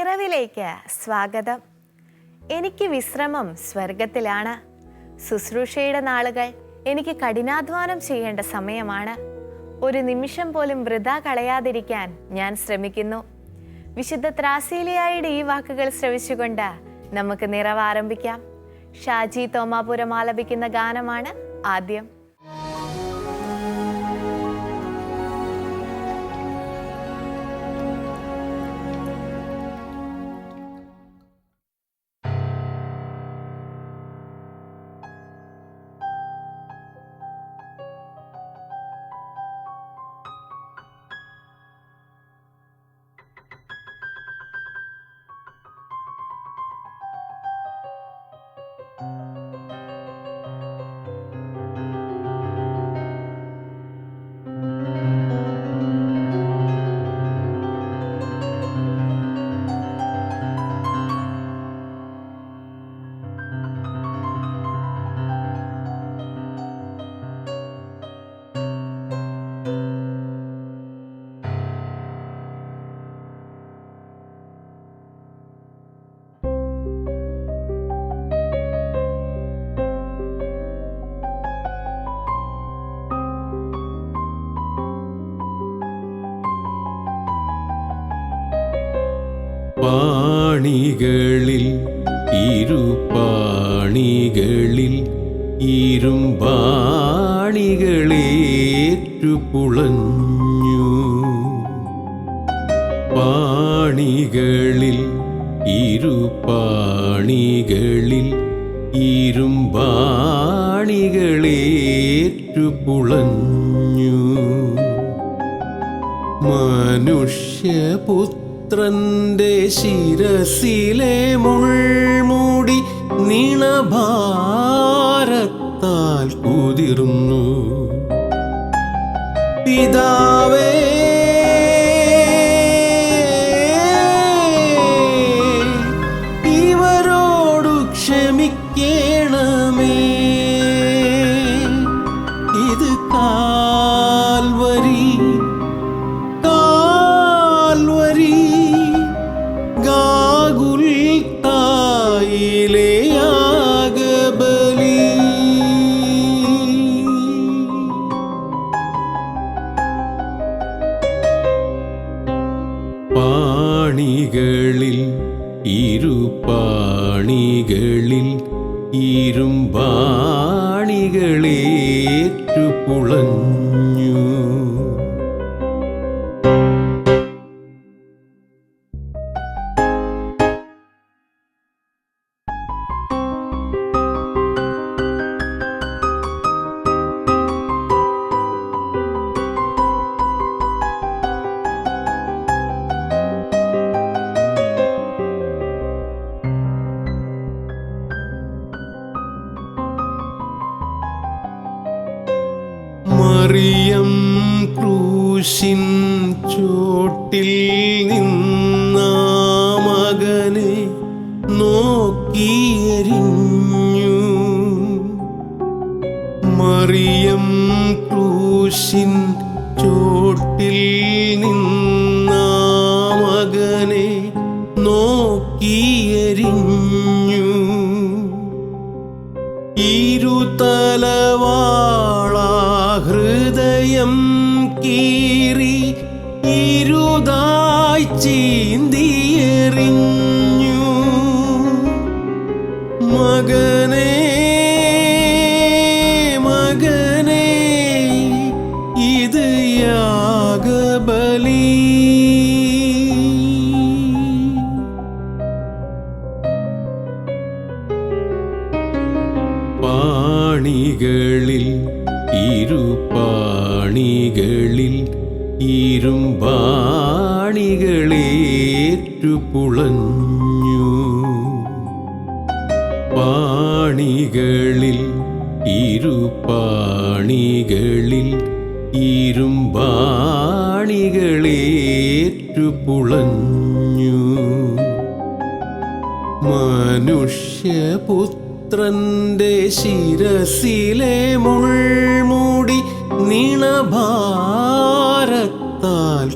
നിറവിലേക്ക് സ്വാഗതം. എനിക്ക് വിശ്രമം സ്വർഗത്തിലാണ്. ശുശ്രൂഷയുടെ നാളുകൾ എനിക്ക് കഠിനാധ്വാനം ചെയ്യേണ്ട സമയമാണ്. ഒരു നിമിഷം പോലും വൃഥാ കളയാതിരിക്കാൻ ഞാൻ ശ്രമിക്കുന്നു. വിശുദ്ധ ത്രാസീലിയായുടെ ഈ വാക്കുകൾ ശ്രവിച്ചുകൊണ്ട് നമുക്ക് നിറവ് ആരംഭിക്കാം. ഷാജി തോമാപുരം ആലപിക്കുന്ന ഗാനമാണ് ആദ്യം. പാണികളിൽ ഇരുപാണികളിൽ ഇരുമ്പാണികളേറ്റുപുളഞ്ഞു. പാണികളിൽ ഇരുപാണികളിൽ ഇരുമ്പാണികളേറ്റുപുളഞ്ഞു. മനുഷ്യപുത്രന്റെ ശിരസിലെ മുൾമുടി നീണഭാരത്താൽ കുതിർന്നു. പിതാവേ, ഇവരോടു ക്ഷമിക്കണമേ. ഇത് കാൽവരി ഗാഗുൽത്തായിലെ യാഗബലി. പാണികളിൽ ഇരുപാണികളിൽ ഇരുമ്പാണികളേറ്റുപുളഞ്ഞു. മറിയം ക്രൂശിൻ ചോട്ടിൽ നിന്ന മകനെ നോക്കിയെരിഞ്ഞു. മറിയം ക്രൂശിൻ ചോട്ടിൽ നിന്ന മകനെ നോക്കിയെരിഞ്ഞു. ഇരുതലവാളാ ഹൃദയം കീറി ഇരുതായി ചീന്തിയെറിഞ്ഞു. മകനേ, മകനേ, ഇത് യാഗബലി. പാണികളിൽ ഇരുപാണികളിൽ ഇരുമ്പാണികളേറ്റുപുളഞ്ഞു. പാണികളിൽ ഇരുപാണികളിൽ ഇരുമ്പാണികളേറ്റുപുളഞ്ഞു. മനുഷ്യപുത്രന്റെ ശിരസിലെ മുൾമുടി നീണഭാരത്താൽ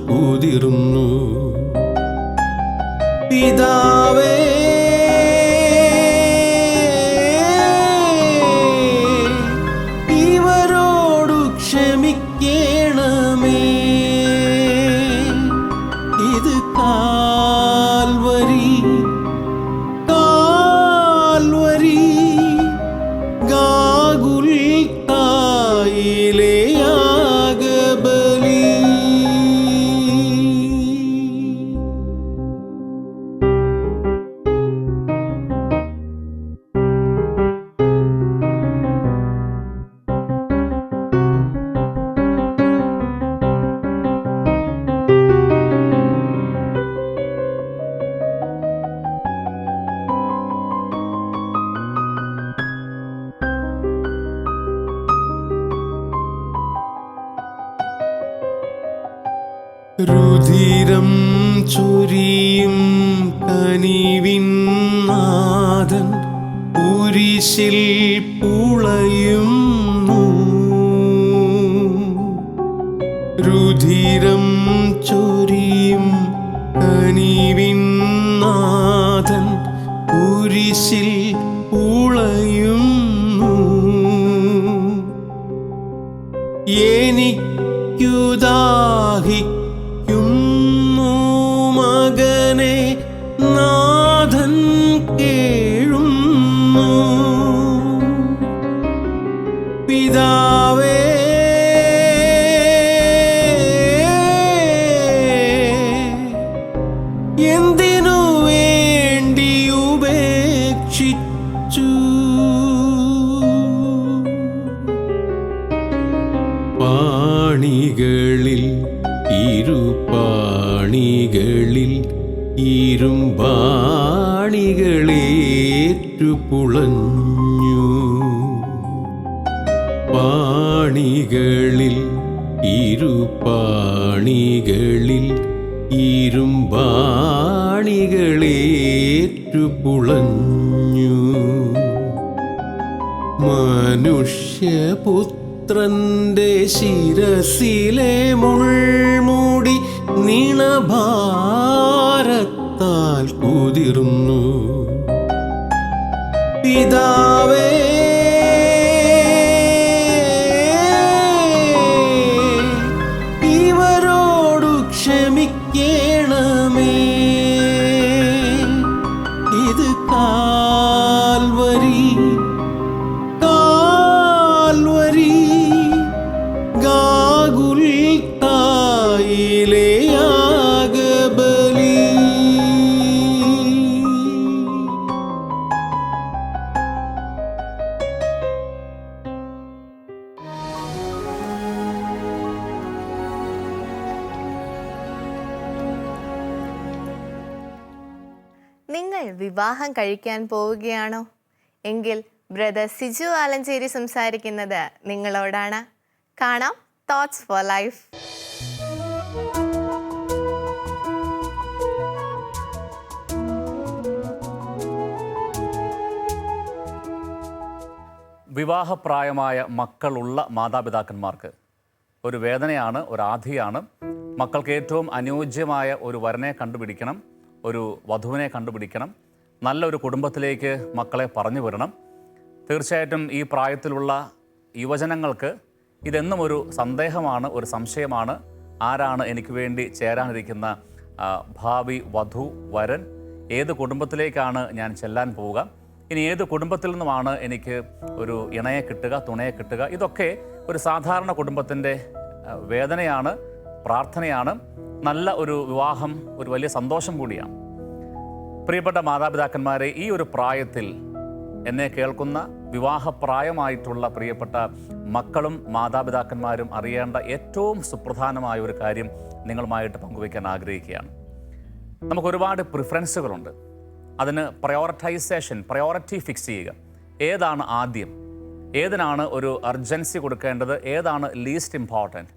കുതിർന്നു. പിതാവേ, പിതാവേ ഇവരോടു ക്ഷമിക്കണമേ. ഇത് കാൽവരി കാൽവരി ഗാഗുൽത്തായിലെ യാഗബലി. രുധിരം ചൊരിയും കനിവിൻ നാഥൻ കുരിശിൽ പുളയുന്നു. രുധിരം ചൊരിയും കനിവിൻ നാഥൻ കുരിശിൽ പുളയുന്നു. എനിക്കു ദാഹിക്കുന്നു മകനെ നാഥൻ കേഴുന്നു. പിതാവേ എന്തിനു വേണ്ടി ഉപേക്ഷിച്ചു? പാണികളിൽ ഇരുപാണികളിൽ ഇരുമ്പാണികളേറ്റു പുളഞ്ഞു. പാണികളിൽ ഇരുപാണികളിൽ ഇരുമ്പാണികളേറ്റു പുളഞ്ഞു. മനുഷ്യപുത്രന്റെ ശിരസിലെ മുൾമുടി നിണഭാരത്താൽ കുതിർന്നു. പിതാവേ ഇവരോടു ക്ഷമിക്കണമേ. ഇത് കാൽവരി കാൽവരി ഗാഗുൽത്തായിലെ യാഗബലി. നിങ്ങൾ വിവാഹം കഴിക്കാൻ പോവുകയാണോ? എങ്കിൽ ബ്രദർ സിജു ആലഞ്ചേരി സംസാരിക്കുന്നത് നിങ്ങളോടാണ്. കാണാം തോട്ട്സ് ഫോർ ലൈഫ്. വിവാഹപ്രായമായ മക്കളുള്ള മാതാപിതാക്കന്മാർക്ക് ഒരു വേദനയാണ്, ഒരു ആധിയാണ്. മക്കൾക്ക് ഏറ്റവും അനുയോജ്യമായ ഒരു വരനെ കണ്ടുപിടിക്കണം, ഒരു വധുവിനെ കണ്ടുപിടിക്കണം, നല്ലൊരു കുടുംബത്തിലേക്ക് മക്കളെ പറഞ്ഞു വിടണം. തീർച്ചയായിട്ടും ഈ പ്രായത്തിലുള്ള യുവജനങ്ങൾക്ക് ഇതെന്നും ഒരു സന്ദേഹമാണ്, ഒരു സംശയമാണ്. ആരാണ് എനിക്ക് വേണ്ടി ചേരാനിരിക്കുന്ന ഭാവി വധു വരൻ? ഏത് കുടുംബത്തിലേക്കാണ് ഞാൻ ചെല്ലാൻ പോവുക? ഇനി ഏത് കുടുംബത്തിൽ നിന്നുമാണ് എനിക്ക് ഒരു ഇണയെ കിട്ടുക, തുണയെ കിട്ടുക? ഇതൊക്കെ ഒരു സാധാരണ കുടുംബത്തിൻ്റെ വേദനയാണ്, പ്രാർത്ഥനയാണ്. നല്ല ഒരു വിവാഹം ഒരു വലിയ സന്തോഷം കൂടിയാണ്. പ്രിയപ്പെട്ട മാതാപിതാക്കന്മാരെ, ഈ ഒരു പ്രായത്തിൽ എന്നെ കേൾക്കുന്ന വിവാഹപ്രായമായിട്ടുള്ള പ്രിയപ്പെട്ട മക്കളും മാതാപിതാക്കന്മാരും അറിയേണ്ട ഏറ്റവും സുപ്രധാനമായ ഒരു കാര്യം നിങ്ങളുമായിട്ട് പങ്കുവയ്ക്കാൻ ആഗ്രഹിക്കുകയാണ്. നമുക്കൊരുപാട് പ്രിഫറൻസുകളുണ്ട്. അതിന് പ്രയോറിറ്റി ഫിക്സ് ചെയ്യുക. ഏതാണ് ആദ്യം? ഏതിനാണ് ഒരു അർജൻസി കൊടുക്കേണ്ടത്? ഏതാണ് ലീസ്റ്റ് ഇമ്പോർട്ടൻറ്റ്?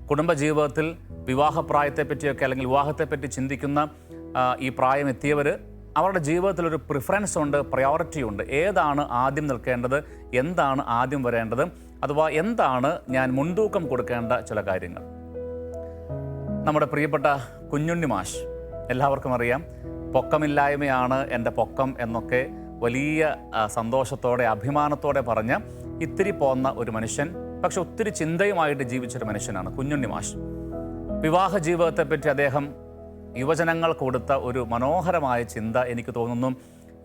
കുടുംബജീവിതത്തിൽ വിവാഹപ്രായത്തെപ്പറ്റിയൊക്കെ അല്ലെങ്കിൽ വിവാഹത്തെപ്പറ്റി ചിന്തിക്കുന്ന ഈ പ്രായം എത്തിയവർ അവരുടെ ജീവിതത്തിലൊരു പ്രിഫറൻസ് ഉണ്ട്, പ്രയോറിറ്റി ഉണ്ട്. ഏതാണ് ആദ്യം നിൽക്കേണ്ടത്? എന്താണ് ആദ്യം വരേണ്ടത്? അഥവാ എന്താണ് ഞാൻ മുൻതൂക്കം കൊടുക്കേണ്ട ചില കാര്യങ്ങൾ? നമ്മുടെ പ്രിയപ്പെട്ട കുഞ്ഞുണ്ണി മാഷ്, എല്ലാവർക്കും അറിയാം, പൊക്കമില്ലായ്മയാണ് എൻ്റെ പൊക്കം എന്നൊക്കെ വലിയ സന്തോഷത്തോടെ അഭിമാനത്തോടെ പറഞ്ഞ് ഇത്തിരി പോന്ന ഒരു മനുഷ്യൻ, പക്ഷെ ഒത്തിരി ചിന്തയുമായിട്ട് ജീവിച്ചൊരു മനുഷ്യനാണ് കുഞ്ഞുണ്ണി മാഷ്. വിവാഹ ജീവിതത്തെപ്പറ്റി അദ്ദേഹം യുവജനങ്ങൾക്ക് കൊടുത്ത ഒരു മനോഹരമായ ചിന്ത എനിക്ക് തോന്നുന്നു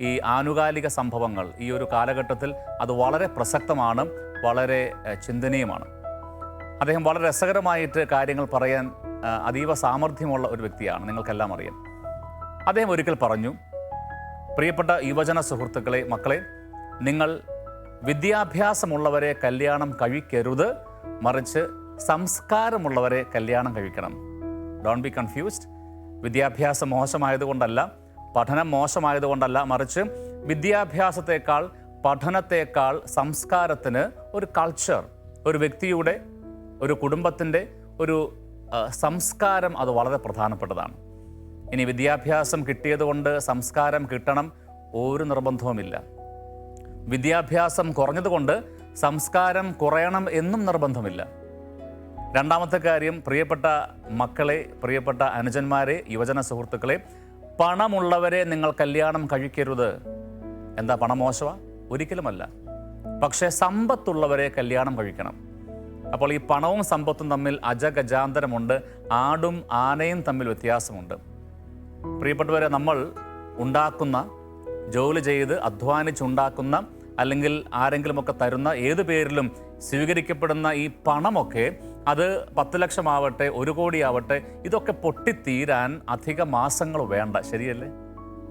ഈ ആനുകാലിക സംഭവങ്ങൾ ഈ ഒരു കാലഘട്ടത്തിൽ അത് വളരെ പ്രസക്തമാണ്, വളരെ ചിന്തനീയമാണ്. അദ്ദേഹം വളരെ രസകരമായിട്ട് കാര്യങ്ങൾ പറയാൻ അതീവ സാമർഥ്യമുള്ള ഒരു വ്യക്തിയാണ്, നിങ്ങൾക്കെല്ലാം അറിയാം. അദ്ദേഹം ഒരിക്കൽ പറഞ്ഞു, പ്രിയപ്പെട്ട യുവജന സുഹൃത്തുക്കളെ, മക്കളെ, നിങ്ങൾ വിദ്യാഭ്യാസമുള്ളവരെ കല്യാണം കഴിക്കരുത്, മറിച്ച് സംസ്കാരമുള്ളവരെ കല്യാണം കഴിക്കണം. Don't be confused. വിദ്യാഭ്യാസം മോശമായതുകൊണ്ടല്ല, പഠനം മോശമായതുകൊണ്ടല്ല, മറിച്ച് വിദ്യാഭ്യാസത്തെക്കാൾ പഠനത്തെക്കാൾ സംസ്കാരത്തിന് ഒരു കൾച്ചർ, ഒരു വ്യക്തിയുടെ, ഒരു കുടുംബത്തിൻ്റെ ഒരു സംസ്കാരം അത് വളരെ പ്രധാനപ്പെട്ടതാണ്. ഇനി വിദ്യാഭ്യാസം കിട്ടിയതുകൊണ്ട് സംസ്കാരം കിട്ടണം ഒരു നിർബന്ധവുമില്ല. വിദ്യാഭ്യാസം കുറഞ്ഞതുകൊണ്ട് സംസ്കാരം കുറയണം എന്നും നിർബന്ധമില്ല. രണ്ടാമത്തെ കാര്യം, പ്രിയപ്പെട്ട മക്കളെ, പ്രിയപ്പെട്ട അനുജന്മാരെ, യുവജന സുഹൃത്തുക്കളെ, പണമുള്ളവരെ നിങ്ങൾ കല്യാണം കഴിക്കരുത്. എന്താ, പണം മോശമാണ്? ഒരിക്കലുമല്ല. പക്ഷേ സമ്പത്തുള്ളവരെ കല്യാണം കഴിക്കണം. അപ്പോൾ ഈ പണവും സമ്പത്തും തമ്മിൽ അജഗജാന്തരമുണ്ട്, ആടും ആനയും തമ്മിൽ വ്യത്യാസമുണ്ട്. പ്രിയപ്പെട്ടവരെ, നമ്മൾ ഉണ്ടാക്കുന്ന, ജോലി ചെയ്ത് അധ്വാനിച്ചുണ്ടാക്കുന്ന, അല്ലെങ്കിൽ ആരെങ്കിലുമൊക്കെ തരുന്ന, ഏതു പേരിലും സ്വീകരിക്കപ്പെടുന്ന ഈ പണമൊക്കെ, അത് 10 ലക്ഷമാവട്ടെ, 1 കോടിയാവട്ടെ, ഇതൊക്കെ പൊട്ടിത്തീരാൻ അധിക മാസങ്ങൾ വേണ്ട, ശരിയല്ലേ?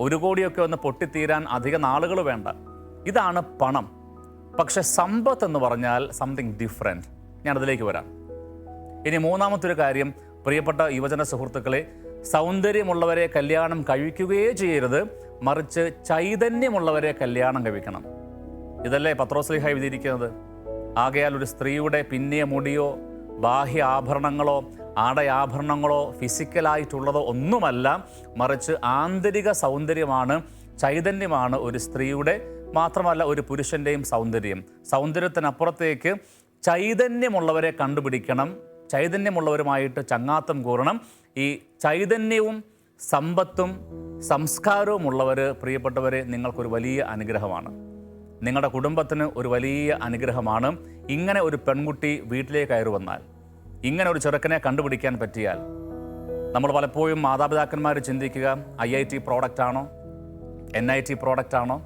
1 കോടിയൊക്കെ ഒന്ന് പൊട്ടിത്തീരാൻ അധിക നാളുകൾ വേണ്ട. ഇതാണ് പണം. പക്ഷെ സമ്പത്ത് എന്ന് പറഞ്ഞാൽ സംതിങ് ഡിഫറെൻറ്റ്. ഞാനതിലേക്ക് വരാം. ഇനി മൂന്നാമത്തെ ഒരു കാര്യം, പ്രിയപ്പെട്ട യുവജന സുഹൃത്തുക്കളെ, സൗന്ദര്യമുള്ളവരെ കല്യാണം കഴിക്കുകയേ ചെയ്യരുത്, മറിച്ച് ചൈതന്യമുള്ളവരെ കല്യാണം കഴിക്കണം. ഇതല്ലേ പത്രോസ്ലീഹ എഴുതിയിരിക്കുന്നത്. ആകയാൽ ഒരു സ്ത്രീയുടെ പിന്നിയ മുടിയോ ബാഹ്യ ആഭരണങ്ങളോ ആടയാഭരണങ്ങളോ ഫിസിക്കലായിട്ടുള്ളതോ ഒന്നുമല്ല, മറിച്ച് ആന്തരിക സൗന്ദര്യമാണ്, ചൈതന്യമാണ് ഒരു സ്ത്രീയുടെ, മാത്രമല്ല ഒരു പുരുഷൻ്റെയും സൗന്ദര്യം. സൗന്ദര്യത്തിനപ്പുറത്തേക്ക് ചൈതന്യമുള്ളവരെ കണ്ടുപിടിക്കണം, ചൈതന്യമുള്ളവരുമായിട്ട് ചങ്ങാത്തം കൂറണം. ഈ ചൈതന്യവും സമ്പത്തും സംസ്കാരവും ഉള്ളവർ, പ്രിയപ്പെട്ടവരെ, നിങ്ങൾക്കൊരു വലിയ അനുഗ്രഹമാണ്. നിങ്ങളുടെ കുടുംബത്തിന് ഒരു വലിയ അനുഗ്രഹമാണ്. ഇങ്ങനെ ഒരു പെൺകുട്ടി വീട്ടിലേക്ക് കയറി വന്നാൽ, ഇങ്ങനെ ഒരു ചെറുക്കനെ കണ്ടുപിടിക്കാൻ പറ്റിയാൽ, നമ്മൾ പലപ്പോഴും മാതാപിതാക്കന്മാർ ചിന്തിക്കുക, IIT പ്രോഡക്റ്റ് ആണോ, NIT പ്രോഡക്റ്റ് ആണോ,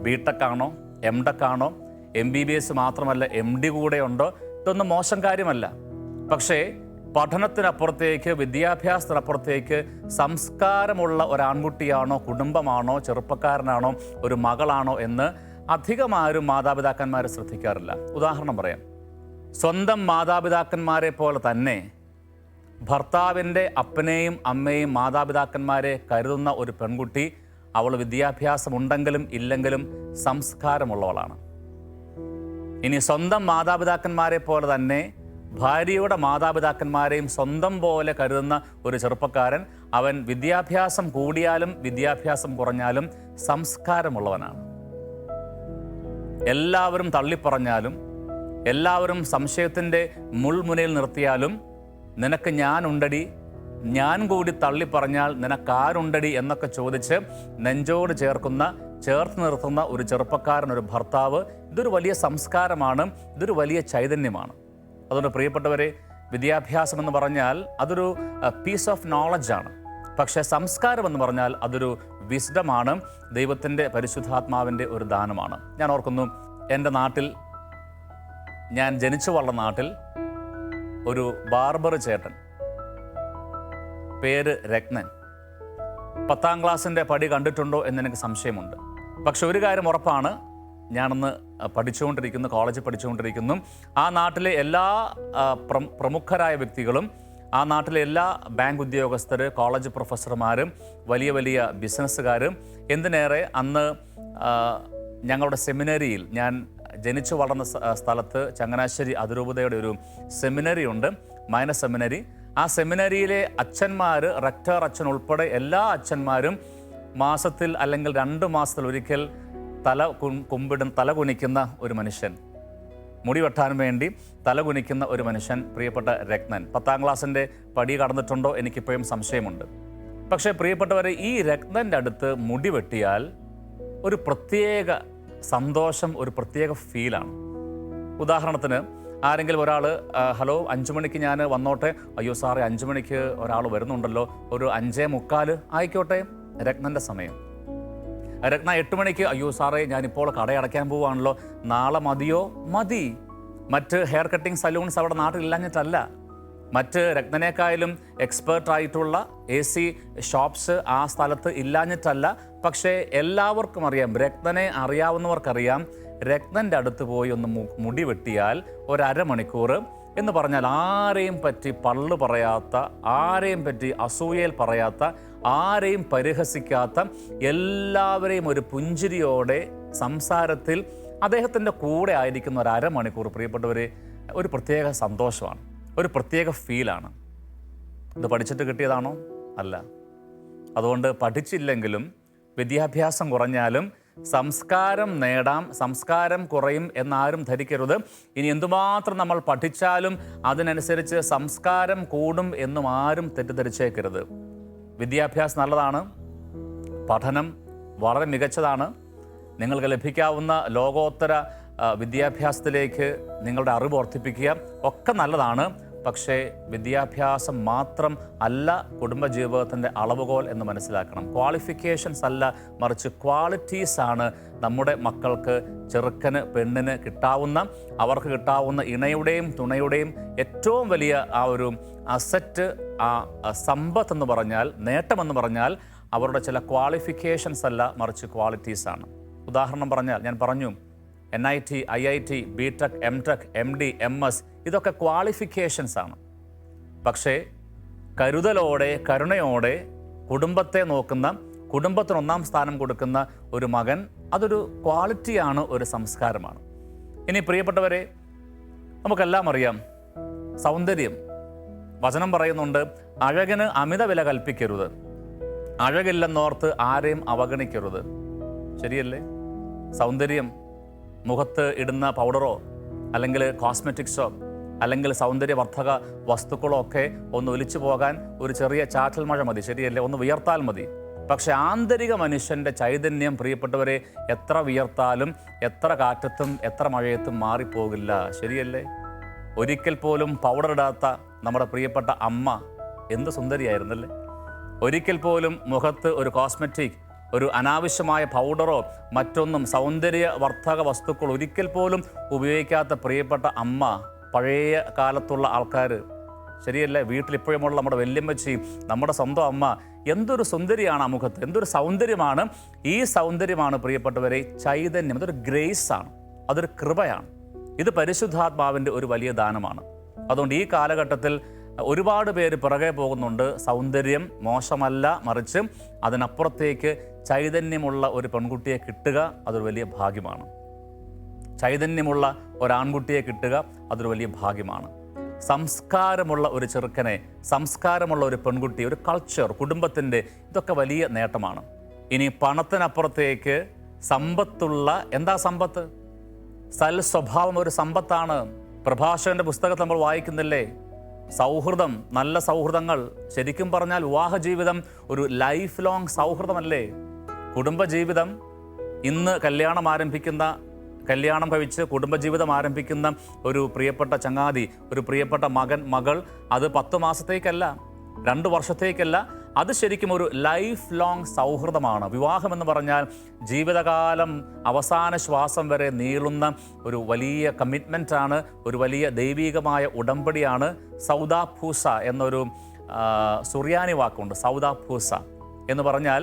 BTech ആണോ, MTech ആണോ, MBBS മാത്രമല്ല MD കൂടെ ഉണ്ടോ? ഇതൊന്നും മോശം കാര്യമല്ല. പക്ഷേ പഠനത്തിനപ്പുറത്തേക്ക്, വിദ്യാഭ്യാസത്തിനപ്പുറത്തേക്ക് സംസ്കാരമുള്ള ഒരാൺകുട്ടിയാണോ, കുടുംബമാണോ, ചെറുപ്പക്കാരനാണോ, ഒരു മകളാണോ എന്ന് അധികമാരും മാതാപിതാക്കന്മാരെ ശ്രദ്ധിക്കാറില്ല. ഉദാഹരണം പറയാം. സ്വന്തം മാതാപിതാക്കന്മാരെ പോലെ തന്നെ ഭർത്താവിൻ്റെ അപ്പനെയും അമ്മയും മാതാപിതാക്കന്മാരെ കരുതുന്ന ഒരു പെൺകുട്ടി, അവൾ വിദ്യാഭ്യാസമുണ്ടെങ്കിലും ഇല്ലെങ്കിലും സംസ്കാരമുള്ളവളാണ്. ഇനി സ്വന്തം മാതാപിതാക്കന്മാരെ പോലെ തന്നെ ഭാര്യയുടെ മാതാപിതാക്കന്മാരെയും സ്വന്തം പോലെ കരുതുന്ന ഒരു ചെറുപ്പക്കാരൻ, അവൻ വിദ്യാഭ്യാസം കൂടിയാലും വിദ്യാഭ്യാസം കുറഞ്ഞാലും സംസ്കാരമുള്ളവനാണ്. എല്ലാവരും തള്ളിപ്പറഞ്ഞാലും, എല്ലാവരും സംശയത്തിൻ്റെ മുൾമുനയിൽ നിർത്തിയാലും, നിനക്ക് ഞാനുണ്ടടി, ഞാൻ കൂടി തള്ളിപ്പറഞ്ഞാൽ നിനക്കാരുണ്ടടി എന്നൊക്കെ ചോദിച്ച് നെഞ്ചോട് ചേർത്ത് നിർത്തുന്ന ഒരു ചെറുപ്പക്കാരൻ, ഒരു ഭർത്താവ്, ഇതൊരു വലിയ സംസ്കാരമാണ്, ഇതൊരു വലിയ ചൈതന്യമാണ്. അതുകൊണ്ട് പ്രിയപ്പെട്ടവരെ, വിദ്യാഭ്യാസം എന്ന് പറഞ്ഞാൽ അതൊരു പീസ് ഓഫ് നോളജാണ്. പക്ഷേ സംസ്കാരം എന്ന് പറഞ്ഞാൽ അതൊരു വിസ്ഡമാണ്, ദൈവത്തിൻ്റെ പരിശുദ്ധാത്മാവിൻ്റെ ഒരു ദാനമാണ്. ഞാൻ ഓർക്കുന്നു, എൻ്റെ നാട്ടിൽ, ഞാൻ ജനിച്ചു വളർന്ന നാട്ടിൽ ഒരു ബാർബർ ചേട്ടൻ, പേര് രത്നൻ. 10ാം ക്ലാസ്സിൻ്റെ പടി കണ്ടിട്ടുണ്ടോ എന്നെനിക്ക് സംശയമുണ്ട്. പക്ഷെ ഒരു കാര്യം ഉറപ്പാണ്, ഞാനന്ന് പഠിച്ചുകൊണ്ടിരിക്കുന്നു, കോളേജിൽ പഠിച്ചുകൊണ്ടിരിക്കുന്നു. ആ നാട്ടിലെ എല്ലാ പ്രമുഖരായ വ്യക്തികളും, ആ നാട്ടിലെ എല്ലാ ബാങ്ക് ഉദ്യോഗസ്ഥർ, കോളേജ് പ്രൊഫസർമാരും, വലിയ വലിയ ബിസിനസ്സുകാരും, എന്തിനേറെ അന്ന് ഞങ്ങളുടെ സെമിനറിയിൽ, ഞാൻ ജനിച്ചു വളർന്ന സ്ഥലത്ത് ചങ്ങനാശ്ശേരി അതിരൂപതയുടെ ഒരു സെമിനറി ഉണ്ട്, മൈനസ് സെമിനറി. ആ സെമിനറിയിലെ അച്ഛന്മാർ, റക്ടർ അച്ഛൻ ഉൾപ്പെടെ എല്ലാ അച്ഛന്മാരും മാസത്തിൽ അല്ലെങ്കിൽ 2 മാസത്തിൽ ഒരിക്കൽ തല കുനിക്കുന്ന ഒരു മനുഷ്യൻ, മുടി വെട്ടാൻ വേണ്ടി തല കുനിക്കുന്ന ഒരു മനുഷ്യൻ, പ്രിയപ്പെട്ട രത്നൻ. 10ാം ക്ലാസ്സിൻ്റെ പടി കടന്നിട്ടുണ്ടോ എനിക്കിപ്പോഴും സംശയമുണ്ട്. പക്ഷേ പ്രിയപ്പെട്ടവരെ, ഈ രത്നൻ്റെ അടുത്ത് മുടി വെട്ടിയാൽ ഒരു പ്രത്യേക സന്തോഷം, ഒരു പ്രത്യേക ഫീലാണ്. ഉദാഹരണത്തിന് ആരെങ്കിലും ഒരാൾ ഹലോ 5 മണിക്ക് ഞാൻ വന്നോട്ടെ, അയ്യോ സാറേ 5 മണിക്ക് ഒരാൾ വരുന്നുണ്ടല്ലോ, ഒരു 5:45 ആയിക്കോട്ടെ, രത്നൻ്റെ സമയം. രത്ന 8 മണിക്ക്, അയ്യോ സാറേ ഞാനിപ്പോൾ കടയടയ്ക്കാൻ പോവുകയാണല്ലോ, നാളെ മതിയോ? മതി. മറ്റ് ഹെയർ കട്ടിങ് സലൂൺസ് അവിടെ നാട്ടിലില്ലാഞ്ഞിട്ടല്ല, മറ്റ് രത്നനേക്കായാലും എക്സ്പേർട്ടായിട്ടുള്ള AC ഷോപ്സ് ആ സ്ഥലത്ത് ഇല്ലാഞ്ഞിട്ടല്ല. പക്ഷേ എല്ലാവർക്കും അറിയാം, രത്നനെ അറിയാവുന്നവർക്കറിയാം, രത്നൻ്റെ അടുത്ത് പോയി ഒന്ന് മുടി വെട്ടിയാൽ ഒരു അരമണിക്കൂർ എന്ന് പറഞ്ഞാൽ ആരെയും പറ്റി പള്ളു പറയാത്ത, ആരെയും പറ്റി അസൂയയിൽ പറയാത്ത, ആരെയും പരിഹസിക്കാത്ത, എല്ലാവരെയും ഒരു പുഞ്ചിരിയോടെ സംസാരത്തിൽ അദ്ദേഹത്തിൻ്റെ കൂടെ ആയിരിക്കുന്ന ഒരു അരമണിക്കൂർ പ്രിയപ്പെട്ടവരെ ഒരു പ്രത്യേക സന്തോഷമാണ്, ഒരു പ്രത്യേക ഫീലാണ്. ഇത് പഠിച്ചിട്ട് കിട്ടിയതാണോ? അല്ല. അതുകൊണ്ട് പഠിച്ചില്ലെങ്കിലും വിദ്യാഭ്യാസം കുറഞ്ഞാലും സംസ്കാരം നേടാം, സംസ്കാരം കുറയും എന്നാരും ധരിക്കരുത്. ഇനി എന്തുമാത്രം നമ്മൾ പഠിച്ചാലും അതിനനുസരിച്ച് സംസ്കാരം കൂടും എന്നും ആരും തെറ്റിദ്ധരിച്ചേക്കരുത്. വിദ്യാഭ്യാസം നല്ലതാണ്, പഠനം വളരെ മികച്ചതാണ്, നിങ്ങൾക്ക് ലഭിക്കാവുന്ന ലോകോത്തര വിദ്യാഭ്യാസത്തിലേക്ക് നിങ്ങളുടെ അറിവ് വർദ്ധിപ്പിക്കുക ഒക്കെ നല്ലതാണ്. പക്ഷേ വിദ്യാഭ്യാസം മാത്രം അല്ല കുടുംബജീവിതത്തിൻ്റെ അളവുകോൽ എന്ന് മനസ്സിലാക്കണം. ക്വാളിഫിക്കേഷൻസ് അല്ല, മറിച്ച് ക്വാളിറ്റീസ് ആണ് നമ്മുടെ മക്കൾക്ക്, ചെറുക്കന് പെണ്ണിന് കിട്ടാവുന്ന, അവർക്ക് കിട്ടാവുന്ന ഇണയുടെയും തുണയുടെയും ഏറ്റവും വലിയ ആ ഒരു അസറ്റ്, ആ സമ്പത്ത് എന്ന് പറഞ്ഞാൽ, നേട്ടമെന്ന് പറഞ്ഞാൽ അവരുടെ ചില ക്വാളിഫിക്കേഷൻസ് അല്ല, മറിച്ച് ക്വാളിറ്റീസാണ്. ഉദാഹരണം പറഞ്ഞാൽ, ഞാൻ പറഞ്ഞു NIT, IIT, BTech, MTech, MD, MS ഇതൊക്കെ ക്വാളിഫിക്കേഷൻസ് ആണ്. പക്ഷേ കരുതലോടെ, കരുണയോടെ കുടുംബത്തെ നോക്കുന്ന, കുടുംബത്തിന് 1-ാം സ്ഥാനം കൊടുക്കുന്ന ഒരു മകൻ, അതൊരു ക്വാളിറ്റിയാണ്, ഒരു സംസ്കാരമാണ്. ഇനി പ്രിയപ്പെട്ടവരെ, നമുക്കെല്ലാം അറിയാം, സൗന്ദര്യം, വചനം പറയുന്നുണ്ട്, അഴകിന് അമിത വില കൽപ്പിക്കരുത്, അഴകില്ലെന്നോർത്ത് ആരെയും അവഗണിക്കരുത്. ശരിയല്ലേ? സൗന്ദര്യം, മുഖത്ത് ഇടുന്ന പൗഡറോ അല്ലെങ്കിൽ കോസ്മെറ്റിക്സോ അല്ലെങ്കിൽ സൗന്ദര്യവർദ്ധക വസ്തുക്കളോ ഒക്കെ ഒന്ന് ഒലിച്ചു പോകാൻ ഒരു ചെറിയ ചാറ്റൽ മഴ മതി. ശരിയല്ലേ? ഒന്ന് വിയർത്താൽ മതി. പക്ഷെ ആന്തരിക മനുഷ്യൻ്റെ ചൈതന്യം പ്രിയപ്പെട്ടവരെ എത്ര വിയർത്താലും, എത്ര കാറ്റത്തും, എത്ര മഴയത്തും മാറിപ്പോകില്ല. ശരിയല്ലേ? ഒരിക്കൽ പോലും പൗഡർ ഇടാത്ത നമ്മുടെ പ്രിയപ്പെട്ട അമ്മ എന്ത് സുന്ദരിയായിരുന്നല്ലേ? ഒരിക്കൽ പോലും മുഖത്ത് ഒരു കോസ്മെറ്റിക്, ഒരു അനാവശ്യമായ പൗഡറോ മറ്റൊന്നും, സൗന്ദര്യവർദ്ധക വസ്തുക്കൾ ഒരിക്കൽ പോലും ഉപയോഗിക്കാത്ത പ്രിയപ്പെട്ട അമ്മ, പഴയ കാലത്തുള്ള ആൾക്കാർ. ശരിയല്ലേ? വീട്ടിലിപ്പോഴുമുള്ള നമ്മുടെ വല്യമ്മച്ചി, നമ്മുടെ സ്വന്തം അമ്മ, എന്തൊരു സുന്ദരിയാണ് ആ മുഖത്ത്, എന്തൊരു സൗന്ദര്യമാണ്. ഈ സൗന്ദര്യമാണ് പ്രിയപ്പെട്ടവരെ ചൈതന്യം. അതൊരു ഗ്രേസാണ്, അതൊരു കൃപയാണ്. ഇത് പരിശുദ്ധാത്മാവിൻ്റെ ഒരു വലിയ ദാനമാണ്. അതുകൊണ്ട് ഈ കാലഘട്ടത്തിൽ ഒരുപാട് പേര് പിറകെ പോകുന്നുണ്ട്. സൗന്ദര്യം മോശമല്ല, മറിച്ച് അതിനപ്പുറത്തേക്ക് ചൈതന്യമുള്ള ഒരു പെൺകുട്ടിയെ കിട്ടുക അതൊരു വലിയ ഭാഗ്യമാണ്. ചൈതന്യമുള്ള ഒരാൺകുട്ടിയെ കിട്ടുക അതൊരു വലിയ ഭാഗ്യമാണ്. സംസ്കാരമുള്ള ഒരു ചെറുക്കനെ, സംസ്കാരമുള്ള ഒരു പെൺകുട്ടി, ഒരു കൾച്ചർ, കുടുംബത്തിൻ്റെ, ഇതൊക്കെ വലിയ നേട്ടമാണ്. ഇനി പണത്തിനപ്പുറത്തേക്ക് സമ്പത്തുള്ള, എന്താ സമ്പത്ത്? സൽ സ്വഭാവം ഒരു സമ്പത്താണ്. പ്രഭാഷകന്റെ പുസ്തകത്തിൽ നമ്മൾ വായിക്കുന്നില്ലേ, സൗഹൃദം, നല്ല സൗഹൃദങ്ങൾ. ശരിക്കും പറഞ്ഞാൽ വിവാഹ ജീവിതം ഒരു ലൈഫ് ലോങ് സൗഹൃദമല്ലേ? കുടുംബജീവിതം, ഇന്ന് കല്യാണം കഴിച്ച് കുടുംബജീവിതം ആരംഭിക്കുന്ന ഒരു പ്രിയപ്പെട്ട ചങ്ങാതി, ഒരു പ്രിയപ്പെട്ട മകൻ, മകൾ, അത് 10 മാസത്തേക്കല്ല, 2 വർഷത്തേക്കല്ല, അത് ശരിക്കും ഒരു ലൈഫ് ലോങ് സൗഹൃദമാണ്. വിവാഹമെന്ന് പറഞ്ഞാൽ ജീവിതകാലം, അവസാന ശ്വാസം വരെ നീളുന്ന ഒരു വലിയ കമ്മിറ്റ്മെൻറ്റാണ്, ഒരു വലിയ ദൈവീകമായ ഉടമ്പടിയാണ്. സൗദാഭൂസ എന്നൊരു സുറിയാനി വാക്കുണ്ട്. സൗദാഭൂസ എന്ന് പറഞ്ഞാൽ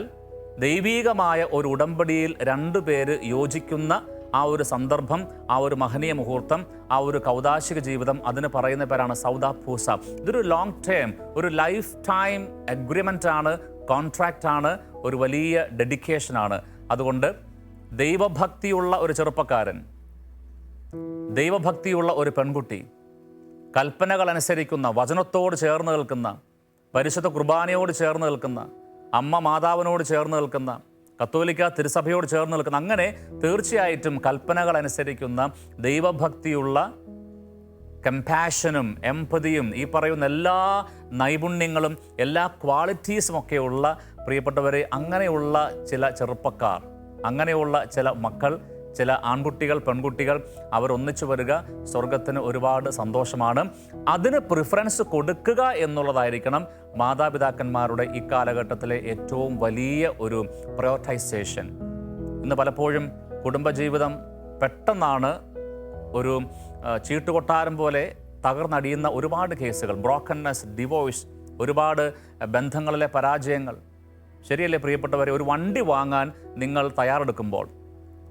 ദൈവീകമായ ഒരു ഉടമ്പടിയിൽ 2 പേര് യോജിക്കുന്ന ആ ഒരു സന്ദർഭം, ആ ഒരു മഹനീയ മുഹൂർത്തം, ആ ഒരു കൗദാശിക ജീവിതം, അതിന് പറയുന്ന പേരാണ് സൗദാഭൂസ. ഇതൊരു ലോങ് ടേം, ഒരു ലൈഫ് ടൈം അഗ്രിമെൻ്റ് ആണ്, കോൺട്രാക്റ്റ് ആണ്, ഒരു വലിയ ഡെഡിക്കേഷനാണ്. അതുകൊണ്ട് ദൈവഭക്തിയുള്ള ഒരു ചെറുപ്പക്കാരൻ, ദൈവഭക്തിയുള്ള ഒരു പെൺകുട്ടി, കൽപ്പനകൾ അനുസരിക്കുന്ന, വചനത്തോട് ചേർന്ന് നിൽക്കുന്ന, പരിശുദ്ധ കുർബാനയോട് ചേർന്ന് നിൽക്കുന്ന, അമ്മ മാതാവിനോട് ചേർന്ന് നിൽക്കുന്ന, കത്തോലിക്ക തിരുസഭയോട് ചേർന്ന് നിൽക്കുന്ന, അങ്ങനെ തീർച്ചയായിട്ടും കൽപ്പനകൾ അനുസരിക്കുന്ന ദൈവഭക്തിയുള്ള കമ്പാഷനും എംപതിയും ഈ പറയുന്ന എല്ലാ നൈപുണ്യങ്ങളും എല്ലാ ക്വാളിറ്റീസുമൊക്കെയുള്ള പ്രിയപ്പെട്ടവരെ അങ്ങനെയുള്ള ചില ചെറുപ്പക്കാർ, അങ്ങനെയുള്ള ചില മക്കൾ, ചില ആൺകുട്ടികൾ പെൺകുട്ടികൾ അവരൊന്നിച്ചു വരിക സ്വർഗത്തിന് ഒരുപാട് സന്തോഷമാണ്. അതിന് പ്രിഫറൻസ് കൊടുക്കുക എന്നുള്ളതായിരിക്കണം മാതാപിതാക്കന്മാരുടെ ഈ കാലഘട്ടത്തിലെ ഏറ്റവും വലിയ ഒരു പ്രയോറിറ്റൈസേഷൻ. ഇന്ന് പലപ്പോഴും കുടുംബജീവിതം പെട്ടെന്നാണ് ഒരു ചീട്ടുകൊട്ടാരം പോലെ തകർന്നടിയുന്ന ഒരുപാട് കേസുകൾ, ബ്രോക്കൺനെസ്, ഡിവോഴ്സ്, ഒരുപാട് ബന്ധങ്ങളിലെ പരാജയങ്ങൾ. ശരിയല്ലേ പ്രിയപ്പെട്ടവരെ? ഒരു വണ്ടി വാങ്ങാൻ നിങ്ങൾ തയ്യാറെടുക്കുമ്പോൾ,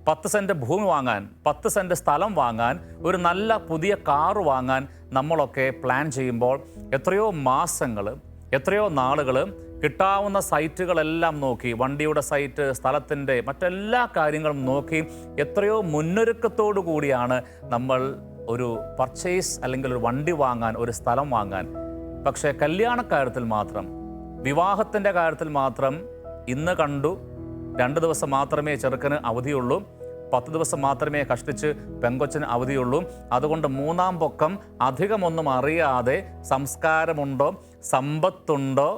10 സെൻറ്റ് ഭൂമി വാങ്ങാൻ, 10 സെൻറ്റ് സ്ഥലം വാങ്ങാൻ, ഒരു നല്ല പുതിയ കാറ് വാങ്ങാൻ നമ്മളൊക്കെ പ്ലാൻ ചെയ്യുമ്പോൾ എത്രയോ മാസങ്ങൾ, എത്രയോ നാളുകൾ കിട്ടാവുന്ന സൈറ്റുകളെല്ലാം നോക്കി, വണ്ടിയുടെ സൈറ്റ്, സ്ഥലത്തിൻ്റെ മറ്റെല്ലാ കാര്യങ്ങളും നോക്കി എത്രയോ മുന്നൊരുക്കത്തോടു കൂടിയാണ് നമ്മൾ ഒരു പർച്ചേസ് അല്ലെങ്കിൽ ഒരു വണ്ടി വാങ്ങാൻ, ഒരു സ്ഥലം വാങ്ങാൻ. പക്ഷേ കല്യാണക്കാര്യത്തിൽ മാത്രം, വിവാഹത്തിൻ്റെ കാര്യത്തിൽ മാത്രം ഇന്ന് കണ്ടു 2 ദിവസം മാത്രമേ ചെറുക്കന് അവധിയുള്ളൂ, 10 ദിവസം മാത്രമേ കഷ്ടിച്ച് പെങ്കൊച്ചിന് അവധിയുള്ളൂ. അതുകൊണ്ട് 3-ാം പൊക്കം അധികമൊന്നും അറിയാതെ സംസ്കാരമുണ്ടോ, സമ്പത്തുണ്ടോ,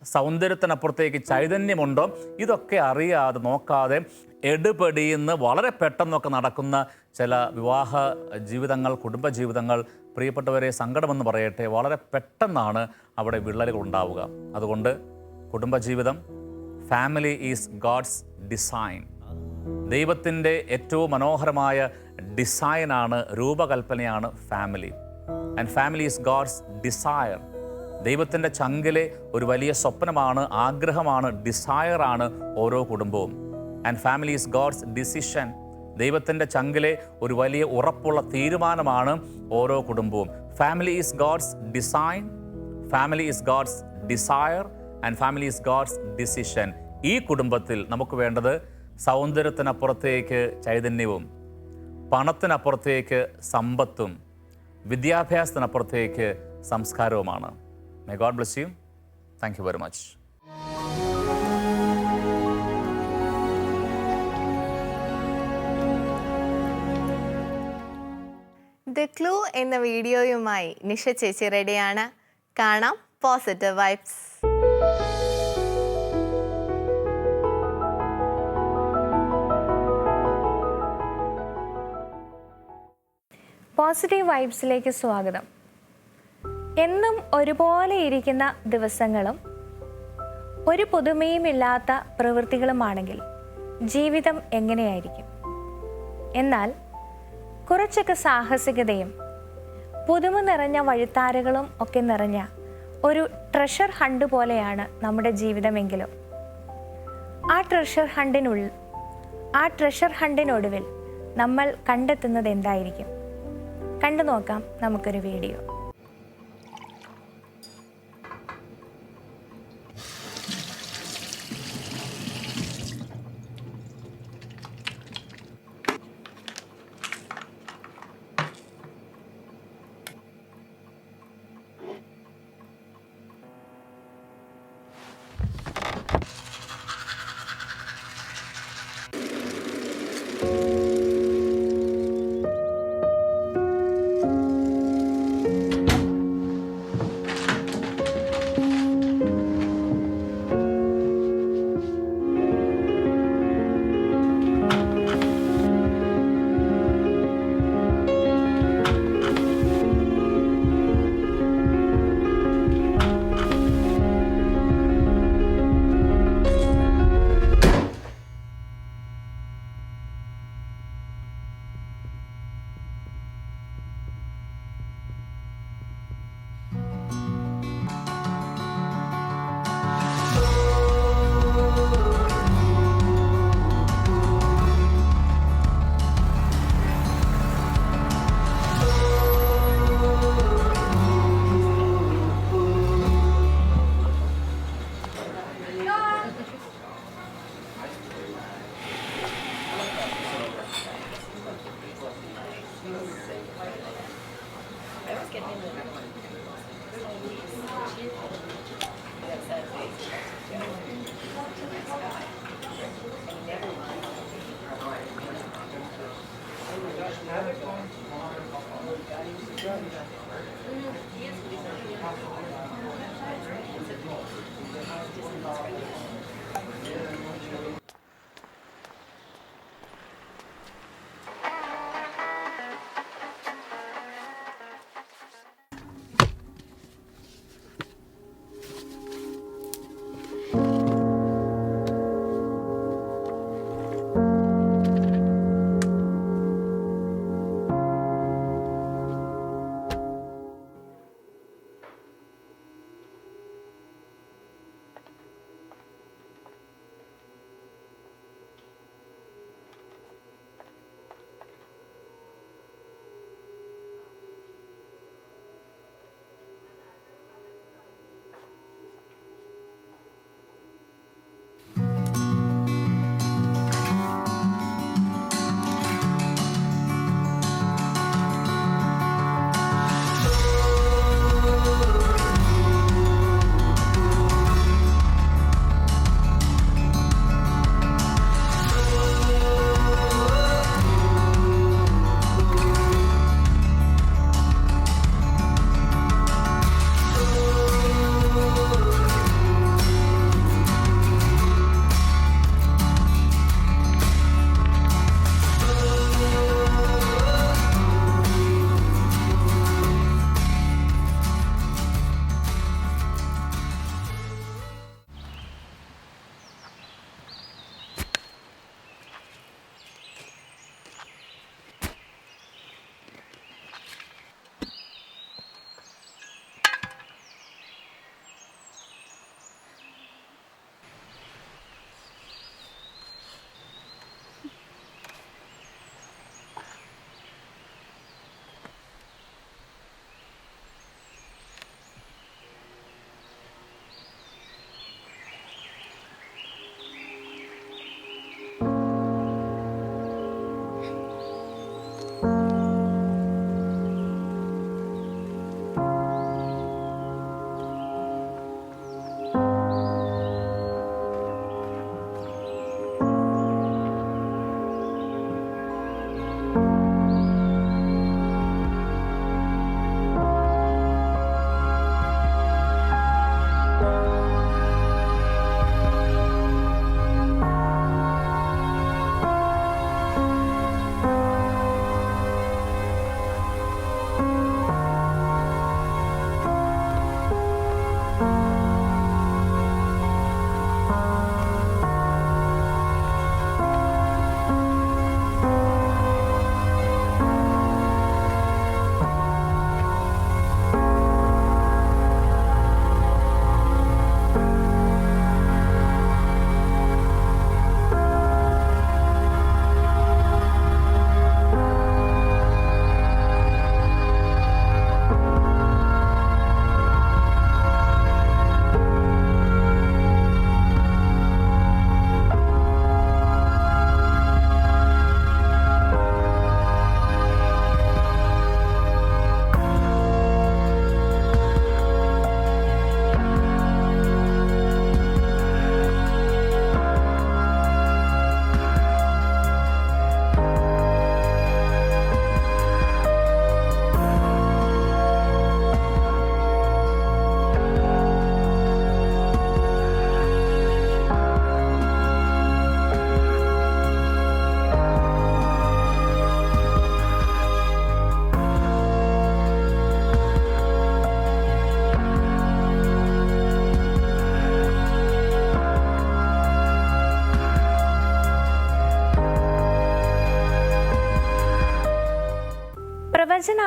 സൗന്ദര്യത്തിനപ്പുറത്തേക്ക് ചൈതന്യമുണ്ടോ, ഇതൊക്കെ അറിയാതെ നോക്കാതെ എടുപടിയെന്ന് വളരെ പെട്ടെന്നൊക്കെ നടക്കുന്ന ചില വിവാഹ ജീവിതങ്ങൾ, കുടുംബജീവിതങ്ങൾ, പ്രിയപ്പെട്ടവരെ സങ്കടമെന്ന് പറയട്ടെ, വളരെ പെട്ടെന്നാണ് അവിടെ വിള്ളലുകൾ ഉണ്ടാവുക. അതുകൊണ്ട് കുടുംബജീവിതം, ഫാമിലി ഈസ് ഗോഡ്സ് ഡിസൈൻ. ദൈവത്തിൻ്റെ ഏറ്റവും മനോഹരമായ ഡിസൈനാണ്, രൂപകൽപ്പനയാണ് family. And family is God's desire. ദൈവത്തിൻ്റെ ചങ്കിലെ ഒരു വലിയ സ്വപ്നമാണ്, ആഗ്രഹമാണ്, ഡിസയറാണ് ഓരോ കുടുംബവും. And family is God's decision. ദൈവത്തിൻ്റെ ചങ്കിലെ ഒരു വലിയ ഉറപ്പുള്ള തീരുമാനമാണ് ഓരോ കുടുംബവും. Family is God's design, family is God's desire and family is God's decision. ഈ കുടുംബത്തിൽ നമുക്ക് വേണ്ടത് സൗന്ദര്യത്തിനപ്പുറത്തേക്ക് ചൈതന്യവും, പണത്തിനപ്പുറത്തേക്ക് സമ്പത്തും, വിദ്യാഭ്യാസത്തിനപ്പുറത്തേക്ക് സംസ്കാരവുമാണ്. May God bless you. Thank you very much. The clue എന്ന വീഡിയോയുമായി നിഷ ചേച്ചി റെഡിയാണ്. കാണാം പോസിറ്റീവ് വൈബ്സ്. പോസിറ്റീവ് വൈബ്സിലേക്ക് സ്വാഗതം. എന്നും ഒരുപോലെ ഇരിക്കുന്ന ദിവസങ്ങളും ഒരു പുതുമയുമില്ലാത്ത പ്രവൃത്തികളുമാണെങ്കിൽ ജീവിതം എങ്ങനെയായിരിക്കും? എന്നാൽ കുറച്ചൊക്കെ സാഹസികതയും പുതുമ നിറഞ്ഞ വഴിത്താരകളും ഒക്കെ നിറഞ്ഞ ഒരു ട്രഷർ ഹണ്ട് പോലെയാണ് നമ്മുടെ ജീവിതമെങ്കിലും ആ ട്രഷർ ഹണ്ടിനൊടുവിൽ നമ്മൾ കണ്ടെത്തുന്നത് എന്തായിരിക്കും? കണ്ടു നോക്കാം നമുക്കൊരു വീഡിയോ.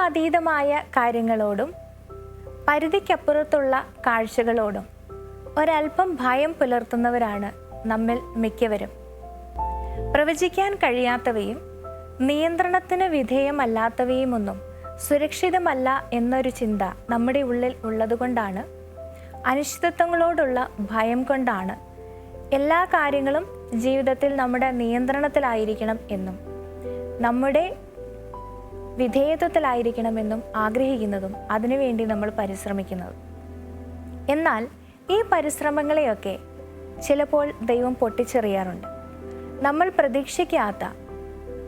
നിയമാതീതമായ കാര്യങ്ങളോടും പരിധിക്കപ്പുറത്തുള്ള കാഴ്ചകളോടും ഒരല്പം ഭയം പുലർത്തുന്നവരാണ് നമ്മിൽ മിക്കവരും. പ്രവചിക്കാൻ കഴിയാത്തവയും നിയന്ത്രണത്തിന് വിധേയമല്ലാത്തവയുമൊന്നും സുരക്ഷിതമല്ല എന്നൊരു ചിന്ത നമ്മുടെ ഉള്ളിൽ ഉള്ളതുകൊണ്ടാണ്, അനിശ്ചിതത്വങ്ങളോടുള്ള ഭയം കൊണ്ടാണ് എല്ലാ കാര്യങ്ങളും ജീവിതത്തിൽ നമ്മുടെ നിയന്ത്രണത്തിലായിരിക്കണം എന്നും നമ്മുടെ വിധേയത്വത്തിലായിരിക്കണമെന്നും ആഗ്രഹിക്കുന്നതും അതിനുവേണ്ടി നമ്മൾ പരിശ്രമിക്കുന്നതും. എന്നാൽ ഈ പരിശ്രമങ്ങളെയൊക്കെ ചിലപ്പോൾ ദൈവം പൊട്ടിച്ചെറിയാറുണ്ട്. നമ്മൾ പ്രതീക്ഷിക്കാത്ത,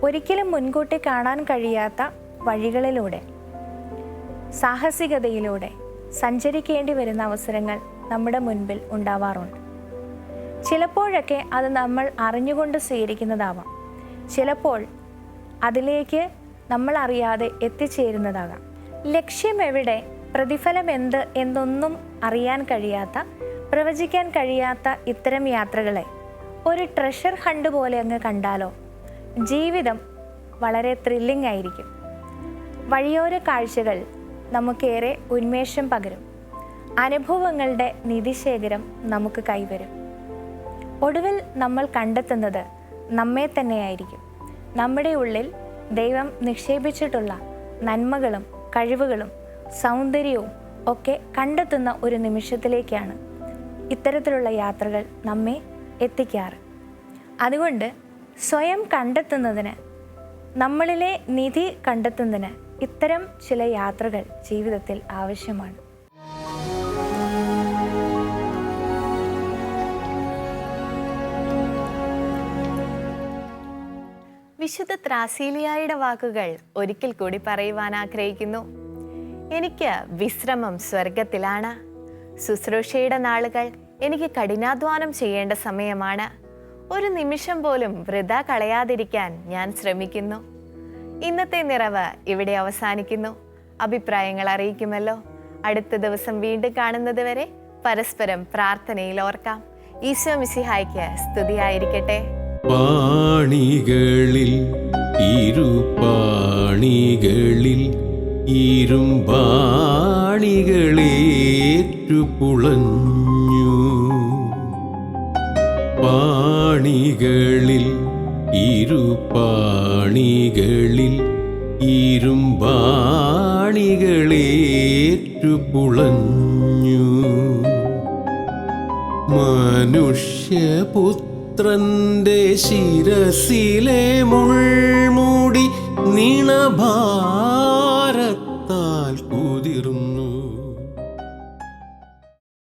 ഒരിക്കലും മുൻകൂട്ടി കാണാൻ കഴിയാത്ത വഴികളിലൂടെ, സാഹസികതയിലൂടെ സഞ്ചരിക്കേണ്ടി വരുന്ന അവസരങ്ങൾ നമ്മുടെ മുൻപിൽ ഉണ്ടാവാറുണ്ട്. ചിലപ്പോഴൊക്കെ അത് നമ്മൾ അറിഞ്ഞുകൊണ്ട് സ്വീകരിക്കുന്നതാവാം, ചിലപ്പോൾ അതിലേക്ക് നമ്മൾ അറിയാതെ എത്തിച്ചേരുന്നതാകാം. ലക്ഷ്യം എവിടെ, പ്രതിഫലം എന്ത് എന്നൊന്നും അറിയാൻ കഴിയാത്ത, പ്രവചിക്കാൻ കഴിയാത്ത ഇത്തരം യാത്രകളെ ഒരു ട്രഷർ ഹണ്ട് പോലെ അങ്ങ് കണ്ടാലോ, ജീവിതം വളരെ ത്രില്ലിംഗ് ആയിരിക്കും. വഴിയോര കാഴ്ചകൾ നമുക്കേറെ ഉന്മേഷം പകരും. അനുഭവങ്ങളുടെ നിധിശേഖരം നമുക്ക് കൈവരും. ഒടുവിൽ നമ്മൾ കണ്ടെത്തുന്നത് നമ്മെ തന്നെയായിരിക്കും. നമ്മുടെ ഉള്ളിൽ ദൈവം നിക്ഷേപിച്ചിട്ടുള്ള നന്മകളും കഴിവുകളും സൗന്ദര്യവും ഒക്കെ കണ്ടെത്തുന്ന ഒരു നിമിഷത്തിലേക്കാണ് ഇത്തരത്തിലുള്ള യാത്രകൾ നമ്മെ എത്തിക്കാറ്. അതുകൊണ്ട് സ്വയം കണ്ടെത്തുന്നതിന്, നമ്മളിലെ നിധി കണ്ടെത്തുന്നതിന് ഇത്തരം ചില യാത്രകൾ ജീവിതത്തിൽ ആവശ്യമാണ്. വിശുദ്ധ ത്രാസീലിയായുടെ വാക്കുകൾ ഒരിക്കൽ കൂടി പറയുവാൻ ആഗ്രഹിക്കുന്നു. എനിക്ക് വിശ്രമം സ്വർഗത്തിലാണ്. ശുശ്രൂഷയുടെ നാളുകൾ എനിക്ക് കഠിനാധ്വാനം ചെയ്യേണ്ട സമയമാണ്. ഒരു നിമിഷം പോലും വൃഥാ കളയാതിരിക്കാൻ ഞാൻ ശ്രമിക്കുന്നു. ഇന്നത്തെ നിറവ് ഇവിടെ അവസാനിക്കുന്നു. അഭിപ്രായങ്ങൾ അറിയിക്കുമല്ലോ. അടുത്ത ദിവസം വീണ്ടും കാണുന്നത് വരെ പരസ്പരം പ്രാർത്ഥനയിൽ ഓർക്കാം. ഈശോ മിശിഹായ്ക്ക് സ്തുതിയായിരിക്കട്ടെ. പാണികളിൽ ഇരുപാണികളിൽ ഇരുമ്പാണികളേറ്റുപുളഞ്ഞു. പാണികളിൽ ഇരുപാണികളിൽ ഇരുമ്പാണികളേറ്റുപുളഞ്ഞു. മനുഷ്യപുത്രന്റെ ശിരസിലെ മുൾമുടി നിണഭാ